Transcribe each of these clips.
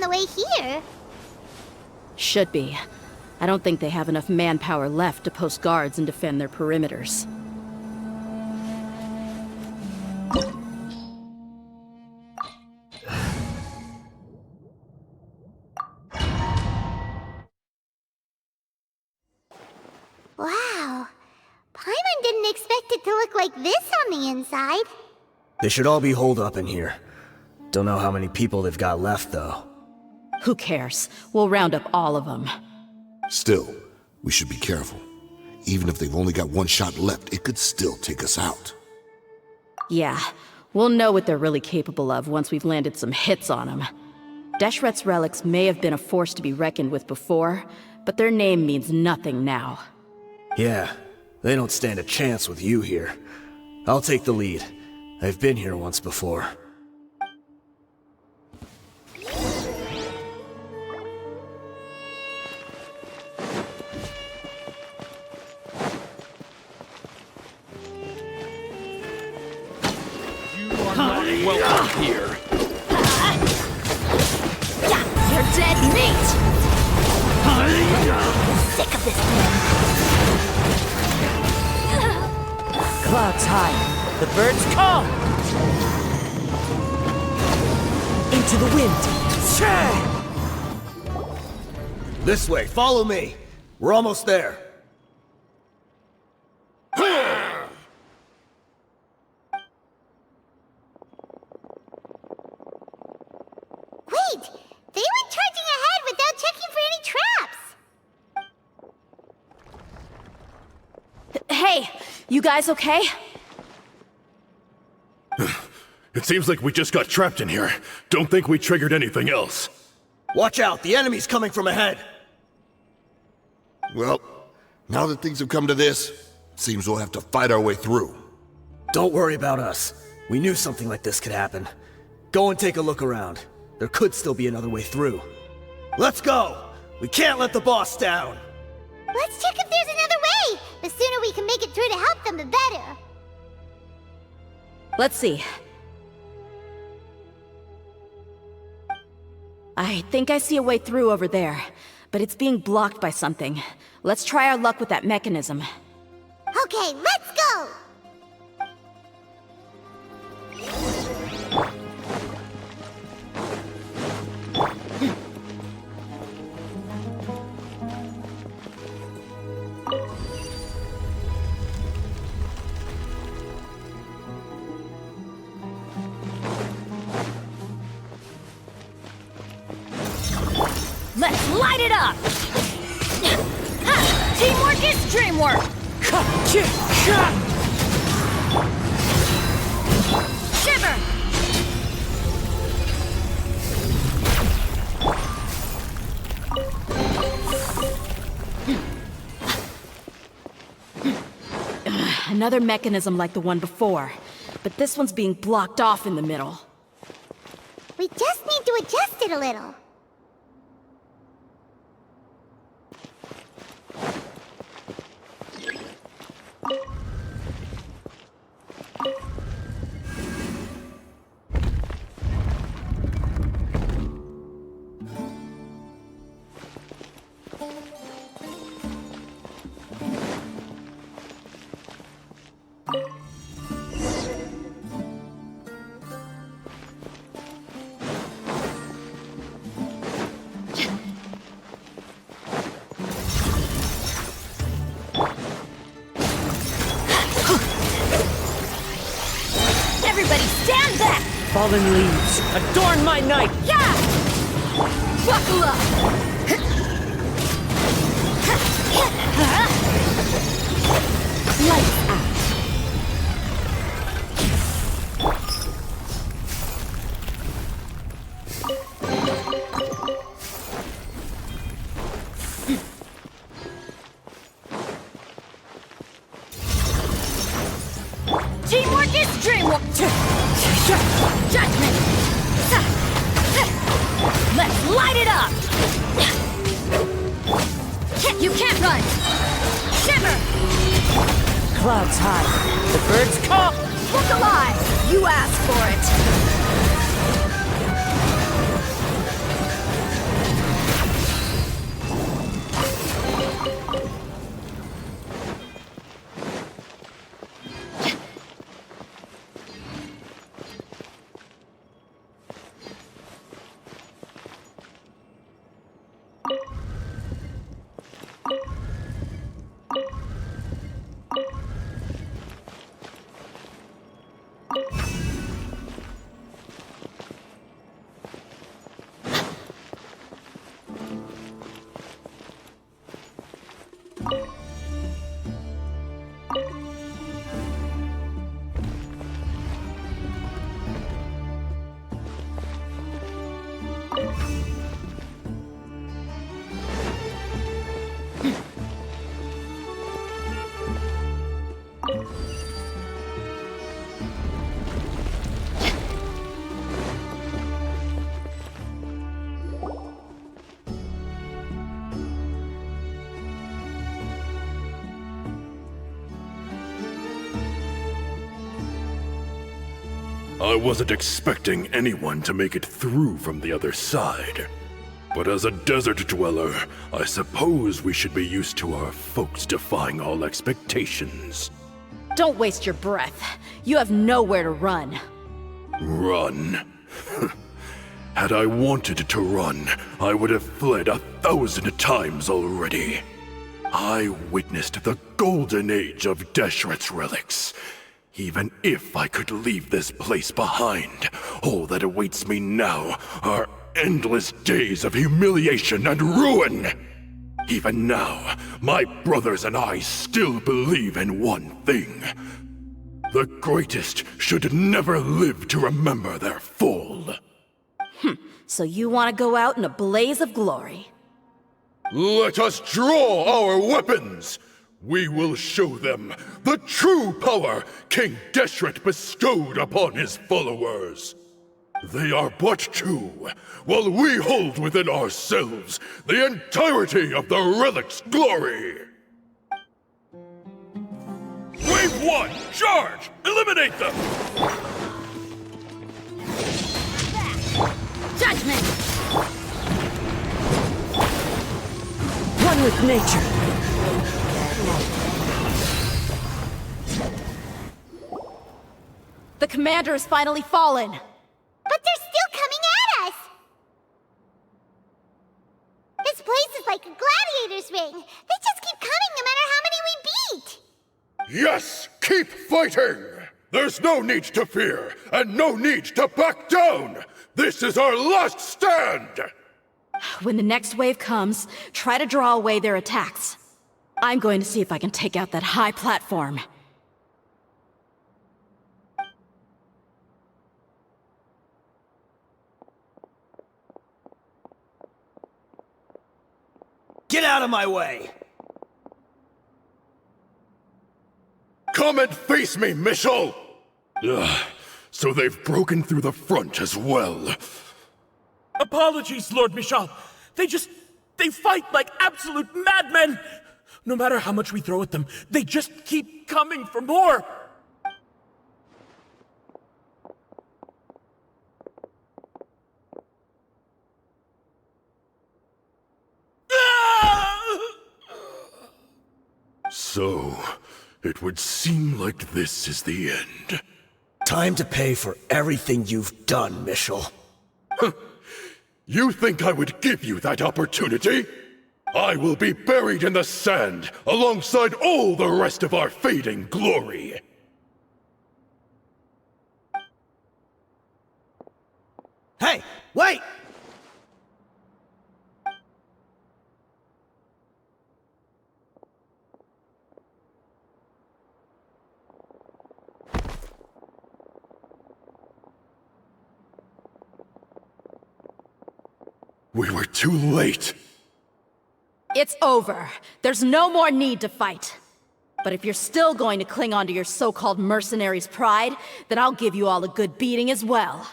the way here. Should be. I don't think they have enough manpower left to post guards and defend their perimeters. Wow. Paimon didn't expect it to look like this on the inside. They should all be holed up in here. Don't know how many people they've got left, though. Who cares? We'll round up all of them. Still, we should be careful. Even if they've only got one shot left, it could still take us out. Yeah, we'll know what they're really capable of once we've landed some hits on them. Deshret's relics may have been a force to be reckoned with before, but their name means nothing now. Yeah, they don't stand a chance with you here. I'll take the lead. I've been here once before. Welcome here. You're dead meat! Sick of this thing. Clouds high. The birds call. Into the wind. This way, follow me. We're almost there. Wait! They went charging ahead without checking for any traps! Hey, you guys okay? It seems like we just got trapped in here. Don't think we triggered anything else. Watch out, the enemy's coming from ahead. Well, now that things have come to this, seems we'll have to fight our way through. Don't worry about us. We knew something like this could happen. Go and take a look around. There could still be another way through. Let's go! We can't let the boss down! Let's check if there's another way! The sooner we can make it through to help them, the better! Let's see. I think I see a way through over there, but it's being blocked by something. Let's try our luck with that mechanism. Okay, let's go! Let's light it up! Teamwork is dreamwork! Shiver! Another mechanism like the one before, but this one's being blocked off in the middle. We just need to adjust it a little. Everybody stand back! Fallen leaves, adorn my night! Yeah! Buckle up! Lights out. Teamwork is dreamwork! Judgment! Let's light it up! You can't run! Shiver! Clouds high. The birds call. Look alive! You asked for it! I wasn't expecting anyone to make it through from the other side. But as a desert dweller, I suppose we should be used to our folks defying all expectations. Don't waste your breath. You have nowhere to run. Run? Had I wanted to run, I would have fled 1,000 times already. I witnessed the golden age of Deshret's relics. Even if I could leave this place behind, all that awaits me now are endless days of humiliation and ruin. Even now, my brothers and I still believe in one thing. The greatest should never live to remember their fall. So you want to go out in a blaze of glory? Let us draw our weapons! We will show them the true power King Deshret bestowed upon his followers. They are but two, while we hold within ourselves the entirety of the relic's glory. Wave 1, charge! Eliminate them! Judgment! One with nature. The commander has finally fallen! But they're still coming at us! This place is like a gladiator's ring. They just keep coming no matter how many we beat! Yes, keep fighting! There's no need to fear, and no need to back down! This is our last stand! When the next wave comes, try to draw away their attacks. I'm going to see if I can take out that high platform. Get out of my way! Come and face me, Michel! So they've broken through the front as well. Apologies, Lord Michal. They fight like absolute madmen! No matter how much we throw at them, they just keep coming for more! So, it would seem like this is the end. Time to pay for everything you've done, Michel. You think I would give you that opportunity? I will be buried in the sand alongside all the rest of our fading glory. Hey, wait! We were too late. It's over. There's no more need to fight. But if you're still going to cling on to your so-called mercenary's pride, then I'll give you all a good beating as well.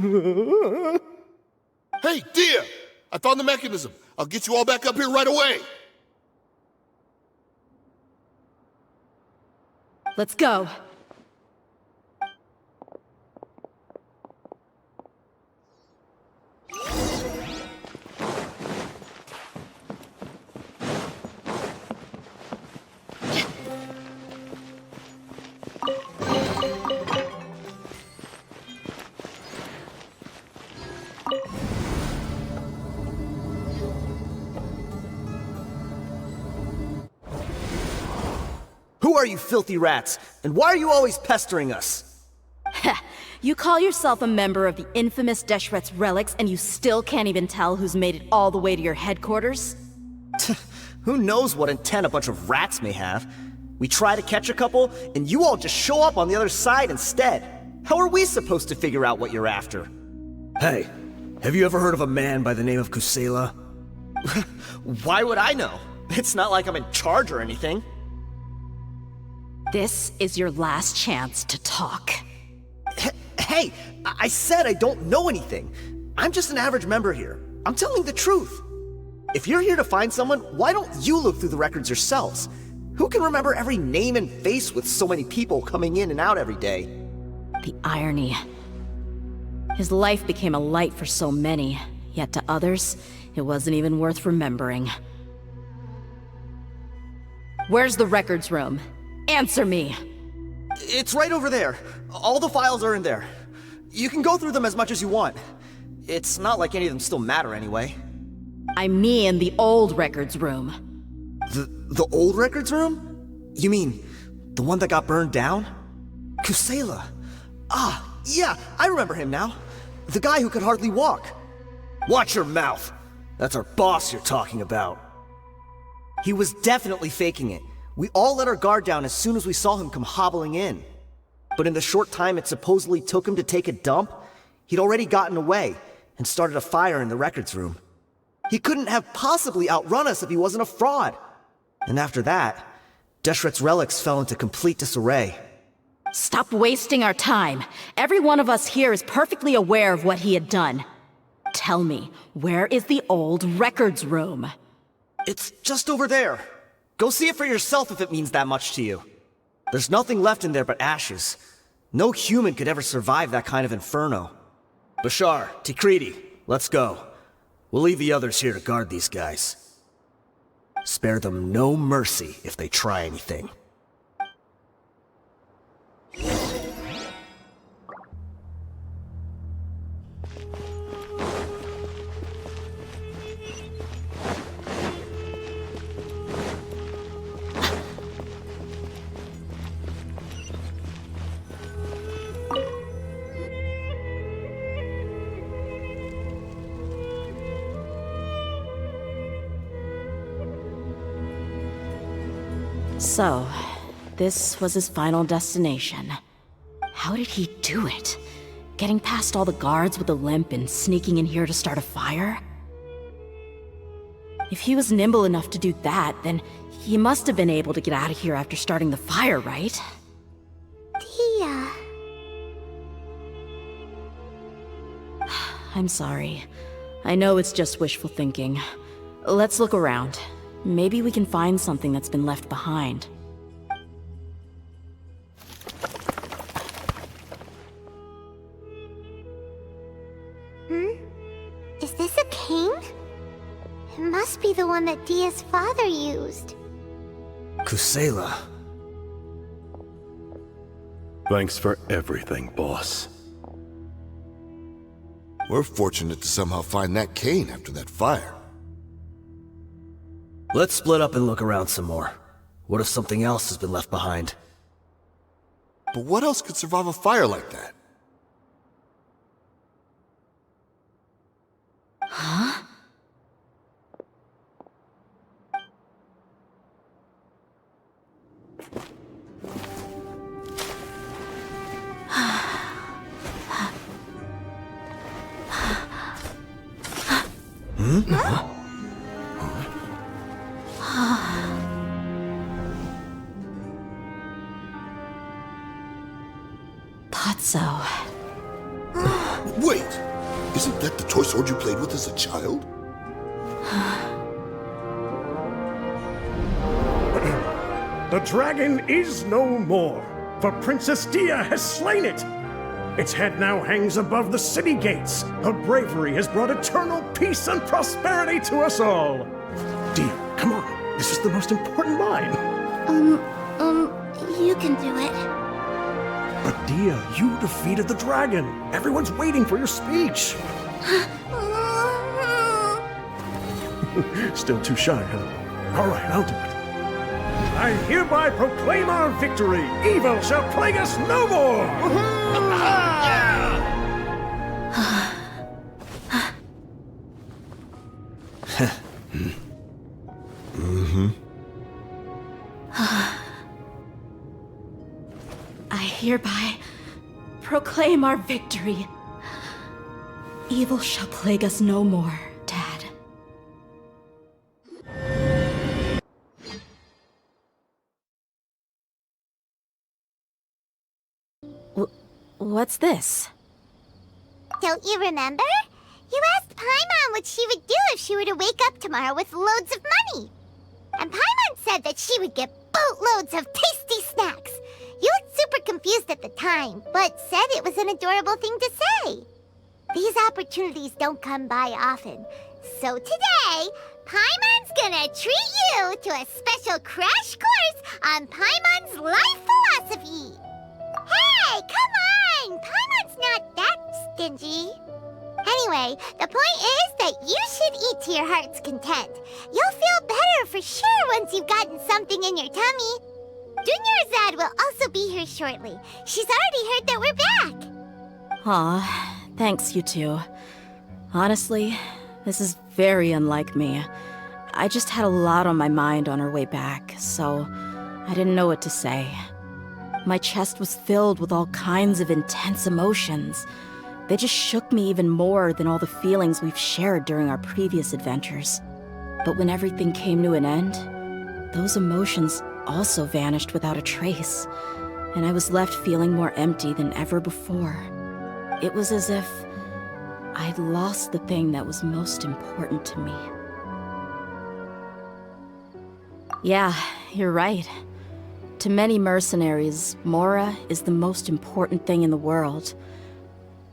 Hey, Dehya! I found the mechanism. I'll get you all back up here right away. Let's go. Who are you filthy rats? And why are you always pestering us? You call yourself a member of the infamous Deshret's relics, and you still can't even tell who's made it all the way to your headquarters? Who knows what intent a bunch of rats may have? We try to catch a couple, and you all just show up on the other side instead. How are we supposed to figure out what you're after? Hey, have you ever heard of a man by the name of Kusela? Why would I know? It's not like I'm in charge or anything. This is your last chance to talk. Hey, I said I don't know anything. I'm just an average member here. I'm telling the truth. If you're here to find someone, why don't you look through the records yourselves? Who can remember every name and face with so many people coming in and out every day? The irony. His life became a light for so many, yet to others, it wasn't even worth remembering. Where's the records room? Answer me! It's right over there. All the files are in there. You can go through them as much as you want. It's not like any of them still matter anyway. I mean the old records room. The old records room? You mean, the one that got burned down? Kusela. Ah, yeah, I remember him now. The guy who could hardly walk. Watch your mouth. That's our boss you're talking about. He was definitely faking it. We all let our guard down as soon as we saw him come hobbling in. But in the short time it supposedly took him to take a dump, he'd already gotten away and started a fire in the records room. He couldn't have possibly outrun us if he wasn't a fraud. And after that, Deshret's relics fell into complete disarray. Stop wasting our time. Every one of us here is perfectly aware of what he had done. Tell me, where is the old records room? It's just over there. Go see it for yourself if it means that much to you. There's nothing left in there but ashes. No human could ever survive that kind of inferno. Bashar, Tikriti, let's go. We'll leave the others here to guard these guys. Spare them no mercy if they try anything. So, this was his final destination. How did he do it? Getting past all the guards with a limp and sneaking in here to start a fire? If he was nimble enough to do that, then he must have been able to get out of here after starting the fire, right? Dehya. I'm sorry. I know it's just wishful thinking. Let's look around. Maybe we can find something that's been left behind. Is this a cane? It must be the one that Dehya's father used. Kusela. Thanks for everything, boss. We're fortunate to somehow find that cane after that fire. Let's split up and look around some more. What if something else has been left behind? But what else could survive a fire like that? Huh? Potso. Wait! Isn't that the toy sword you played with as a child? The dragon is no more, for Princess Dehya has slain it. Its head now hangs above the city gates. Her bravery has brought eternal peace and prosperity to us all. Dehya, come on. This is the most important line. You can do it. But Dehya, you defeated the dragon. Everyone's waiting for your speech. Still too shy, huh? All right, I'll do it. I hereby proclaim our victory. Evil shall plague us no more. I hereby proclaim our victory. Evil shall plague us no more, Dad. What's this? Don't you remember? You asked Paimon what she would do if she were to wake up tomorrow with loads of money. And Paimon said that she would get boatloads of tasty snacks. You looked super confused at the time, but said it was an adorable thing to say. These opportunities don't come by often. So today, Paimon's gonna treat you to a special crash course on Paimon's life philosophy. Hey, come on! Paimon's not that stingy. Anyway, the point is that you should eat to your heart's content. You'll feel better for sure once you've gotten something in your tummy. Dunyarzad will also be here shortly. She's already heard that we're back. Aw, thanks you two. Honestly, this is very unlike me. I just had a lot on my mind on our way back, so I didn't know what to say. My chest was filled with all kinds of intense emotions. They just shook me even more than all the feelings we've shared during our previous adventures. But when everything came to an end, those emotions also vanished without a trace, and I was left feeling more empty than ever before. It was as if I'd lost the thing that was most important to me. Yeah, you're right. To many mercenaries, Mora is the most important thing in the world.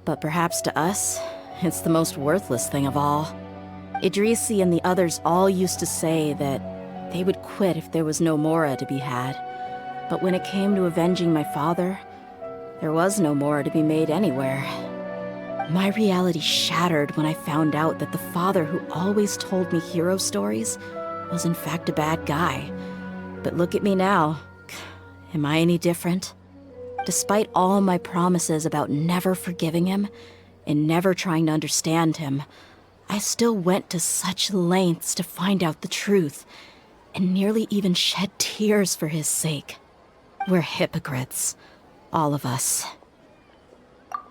But perhaps to us, it's the most worthless thing of all. Idrisi and the others all used to say that they would quit if there was no Mora to be had. But when it came to avenging my father, there was no Mora to be made anywhere. My reality shattered when I found out that the father who always told me hero stories was in fact a bad guy. But look at me now. Am I any different? Despite all my promises about never forgiving him and never trying to understand him, I still went to such lengths to find out the truth, and nearly even shed tears for his sake. We're hypocrites, all of us.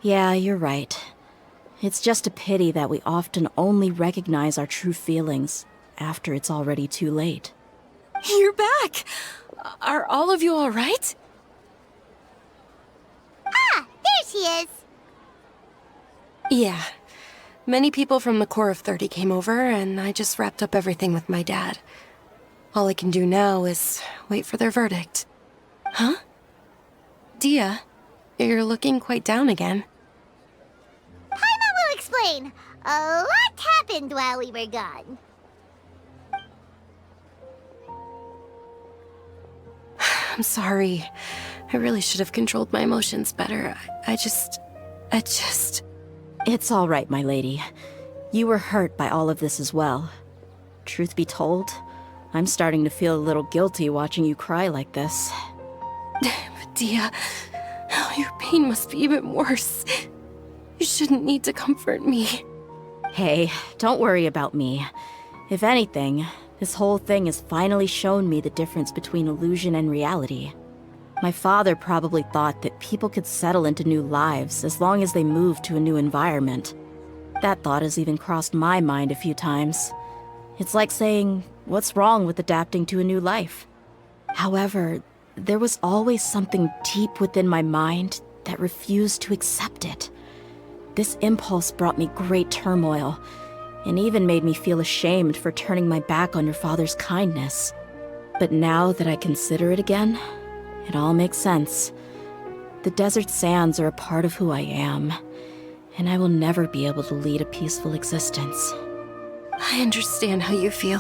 Yeah, you're right. It's just a pity that we often only recognize our true feelings after it's already too late. You're back! Are all of you all right? Ah, there she is. Yeah. Many people from the Corps of 30 came over, and I just wrapped up everything with my dad. All I can do now is wait for their verdict. Huh? Dehya, you're looking quite down again. Paimon will explain. A lot happened while we were gone. I'm sorry. I really should have controlled my emotions better. I just... It's all right, my lady. You were hurt by all of this as well. Truth be told, I'm starting to feel a little guilty watching you cry like this. But Dehya, oh, your pain must be even worse. You shouldn't need to comfort me. Hey, don't worry about me. If anything, this whole thing has finally shown me the difference between illusion and reality. My father probably thought that people could settle into new lives as long as they moved to a new environment. That thought has even crossed my mind a few times. It's like saying, what's wrong with adapting to a new life? However, there was always something deep within my mind that refused to accept it. This impulse brought me great turmoil, and even made me feel ashamed for turning my back on your father's kindness. But now that I consider it again, it all makes sense. The desert sands are a part of who I am, and I will never be able to lead a peaceful existence. I understand how you feel.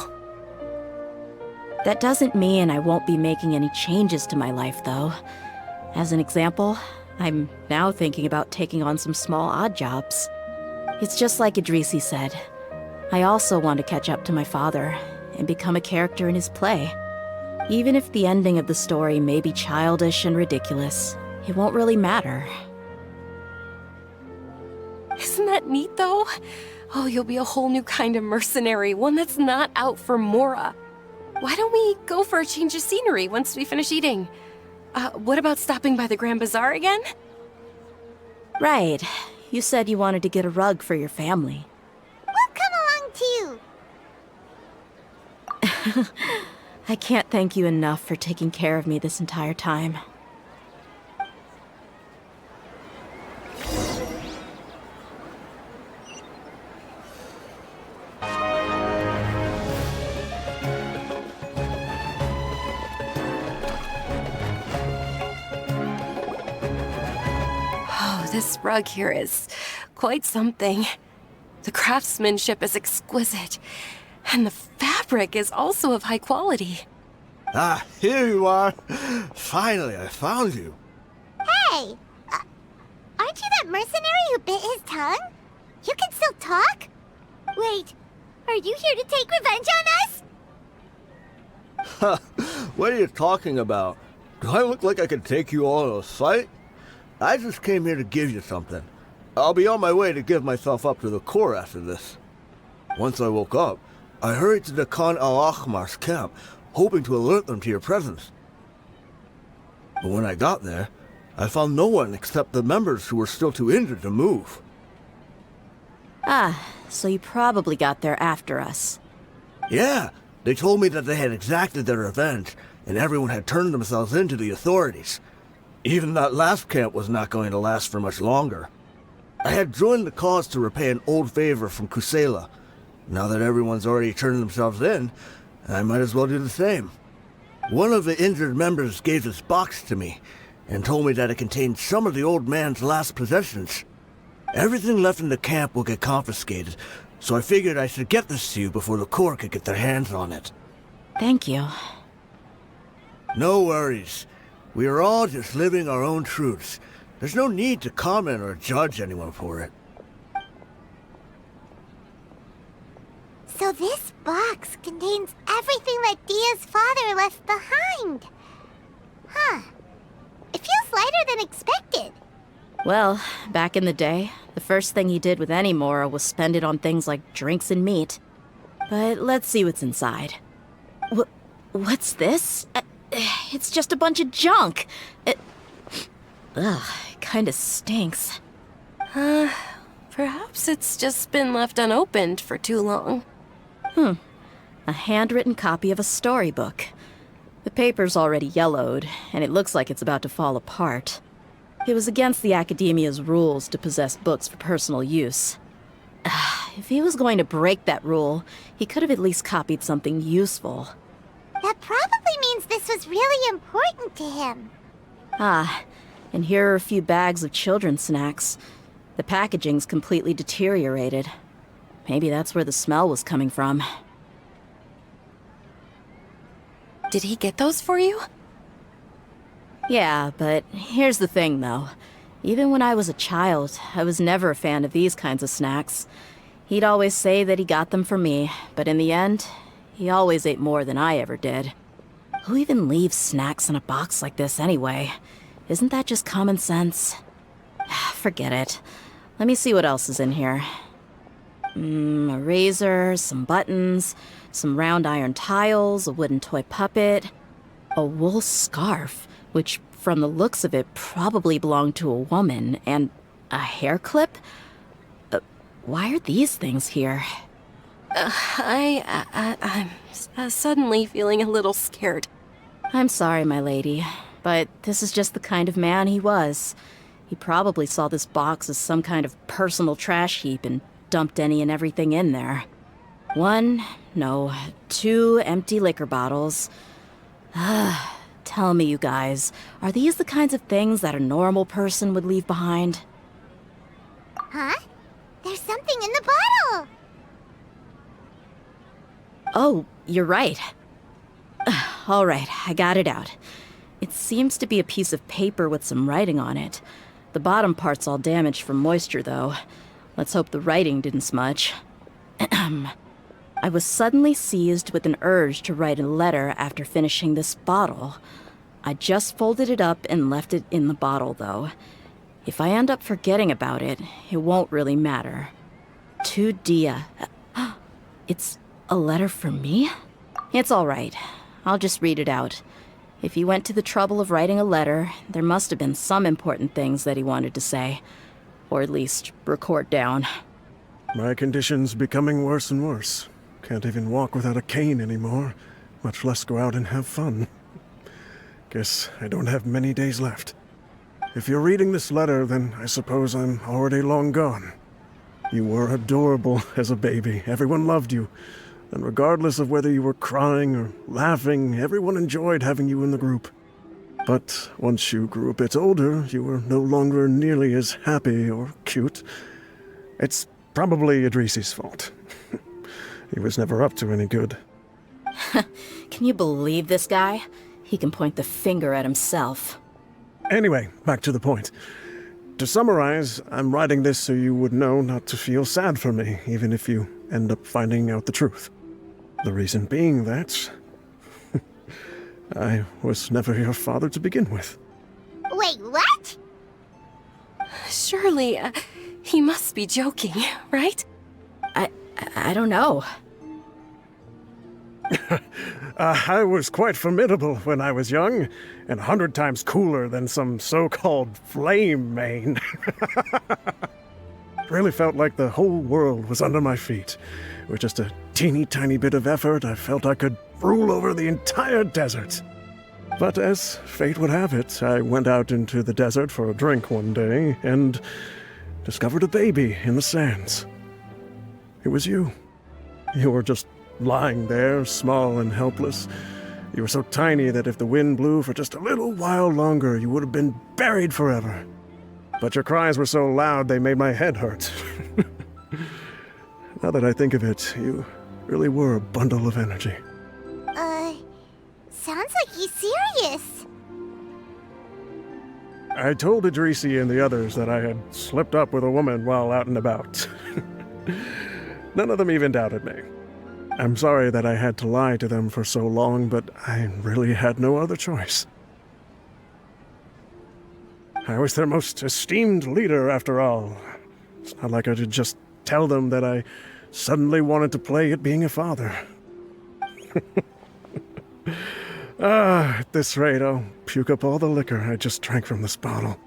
That doesn't mean I won't be making any changes to my life, though. As an example, I'm now thinking about taking on some small odd jobs. It's just like Idrisi said. I also want to catch up to my father and become a character in his play. Even if the ending of the story may be childish and ridiculous, it won't really matter. Isn't that neat, though? Oh, you'll be a whole new kind of mercenary, one that's not out for Mora. Why don't we go for a change of scenery once we finish eating? What about stopping by the Grand Bazaar again? Right. You said you wanted to get a rug for your family. We'll come along too. I can't thank you enough for taking care of me this entire time. Oh, this rug here is quite something. The craftsmanship is exquisite, and the fabric is also of high quality. Ah, here you are. Finally, I found you. Hey! Aren't you that mercenary who bit his tongue? You can still talk? Wait, are you here to take revenge on us? What are you talking about? Do I look like I can take you all to a fight? I just came here to give you something. I'll be on my way to give myself up to the Corps after this. Once I woke up, I hurried to the Khan al-Ahmar's camp, hoping to alert them to your presence. But when I got there, I found no one except the members who were still too injured to move. Ah, so you probably got there after us. Yeah, they told me that they had exacted their revenge, and everyone had turned themselves in to the authorities. Even that last camp was not going to last for much longer. I had joined the cause to repay an old favor from Kusela. Now that everyone's already turned themselves in, I might as well do the same. One of the injured members gave this box to me, and told me that it contained some of the old man's last possessions. Everything left in the camp will get confiscated, so I figured I should get this to you before the Corps could get their hands on it. Thank you. No worries. We are all just living our own truths. There's no need to comment or judge anyone for it. So this box contains everything that Dia's father left behind. Huh. It feels lighter than expected. Well, back in the day, the first thing he did with any Mora was spend it on things like drinks and meat. But let's see what's inside. What's this? It's just a bunch of junk. It kinda stinks. Perhaps it's just been left unopened for too long. A handwritten copy of a storybook. The paper's already yellowed, and it looks like it's about to fall apart. It was against the Academia's rules to possess books for personal use. If he was going to break that rule, he could have at least copied something useful. That probably means this was really important to him. And here are a few bags of children's snacks. The packaging's completely deteriorated. Maybe that's where the smell was coming from. Did he get those for you? Yeah, but here's the thing, though. Even when I was a child, I was never a fan of these kinds of snacks. He'd always say that he got them for me, but in the end, he always ate more than I ever did. Who even leaves snacks in a box like this anyway? Isn't that just common sense? Forget it. Let me see what else is in here. A razor, some buttons, some round iron tiles, a wooden toy puppet, a wool scarf, which from the looks of it probably belonged to a woman, and a hair clip? Why are these things here? I'm suddenly feeling a little scared. I'm sorry, my lady, but this is just the kind of man he was. He probably saw this box as some kind of personal trash heap and dumped any and everything in there. 2 empty liquor bottles. Tell me, you guys, are these the kinds of things that a normal person would leave behind? Huh? There's something in the bottle! Oh, you're right. All right, I got it out. It seems to be a piece of paper with some writing on it. The bottom part's all damaged from moisture, though. Let's hope the writing didn't smudge. I was suddenly seized with an urge to write a letter after finishing this bottle. I just folded it up and left it in the bottle, though. If I end up forgetting about it, it won't really matter. To Dehya. It's a letter from me? It's all right. I'll just read it out. If he went to the trouble of writing a letter, there must have been some important things that he wanted to say. Or at least record down. My condition's becoming worse and worse. Can't even walk without a cane anymore, much less go out and have fun. Guess I don't have many days left. If you're reading this letter, then I suppose I'm already long gone. You were adorable as a baby. Everyone loved you. And regardless of whether you were crying or laughing, everyone enjoyed having you in the group. But once you grew a bit older, you were no longer nearly as happy or cute. It's probably Idrisi's fault. He was never up to any good. Can you believe this guy? He can point the finger at himself. Anyway, back to the point. To summarize, I'm writing this so you would know not to feel sad for me, even if you end up finding out the truth. The reason being that I was never your father to begin with. Wait, what? Surely, he must be joking, right? I don't know. I was quite formidable when I was young, and 100 times cooler than some so-called flame main. Really felt like the whole world was under my feet. With just a teeny tiny bit of effort, I felt I could rule over the entire desert. But as fate would have it, I went out into the desert for a drink one day, and discovered a baby in the sands. It was you. You were just lying there, small and helpless. You were so tiny that if the wind blew for just a little while longer, you would have been buried forever. But your cries were so loud they made my head hurt. Now that I think of it, you really were a bundle of energy. Sounds like he's serious. I told Idrisi and the others that I had slipped up with a woman while out and about. None of them even doubted me. I'm sorry that I had to lie to them for so long, but I really had no other choice. I was their most esteemed leader, after all. It's not like I could just tell them that I suddenly wanted to play at being a father. At this rate, I'll puke up all the liquor I just drank from this bottle.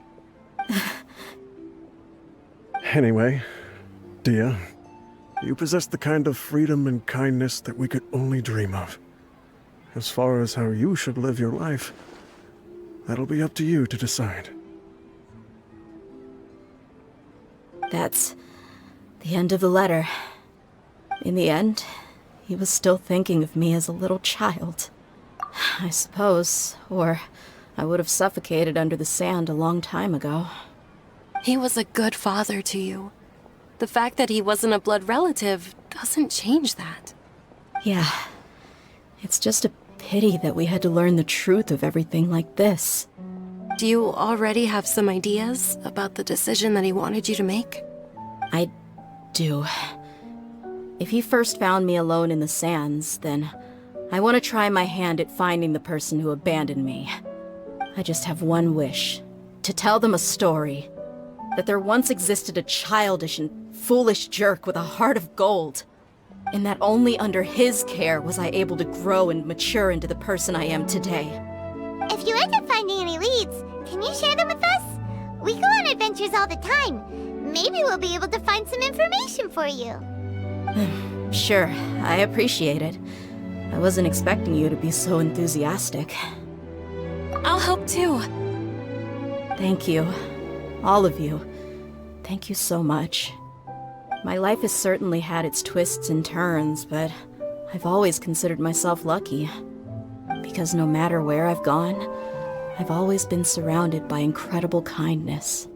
Anyway, Dehya, you possess the kind of freedom and kindness that we could only dream of. As far as how you should live your life, that'll be up to you to decide. That's the end of the letter. In the end, he was still thinking of me as a little child. I suppose, or I would have suffocated under the sand a long time ago. He was a good father to you. The fact that he wasn't a blood relative doesn't change that. Yeah. It's just a pity that we had to learn the truth of everything like this. Do you already have some ideas about the decision that he wanted you to make? I do. If he first found me alone in the sands, then I want to try my hand at finding the person who abandoned me. I just have one wish. To tell them a story. That there once existed a childish and foolish jerk with a heart of gold. And that only under his care was I able to grow and mature into the person I am today. If you end up finding any leads, can you share them with us? We go on adventures all the time. Maybe we'll be able to find some information for you. Sure, I appreciate it. I wasn't expecting you to be so enthusiastic. I'll help too. Thank you. All of you. Thank you so much. My life has certainly had its twists and turns, but I've always considered myself lucky. Because no matter where I've gone, I've always been surrounded by incredible kindness.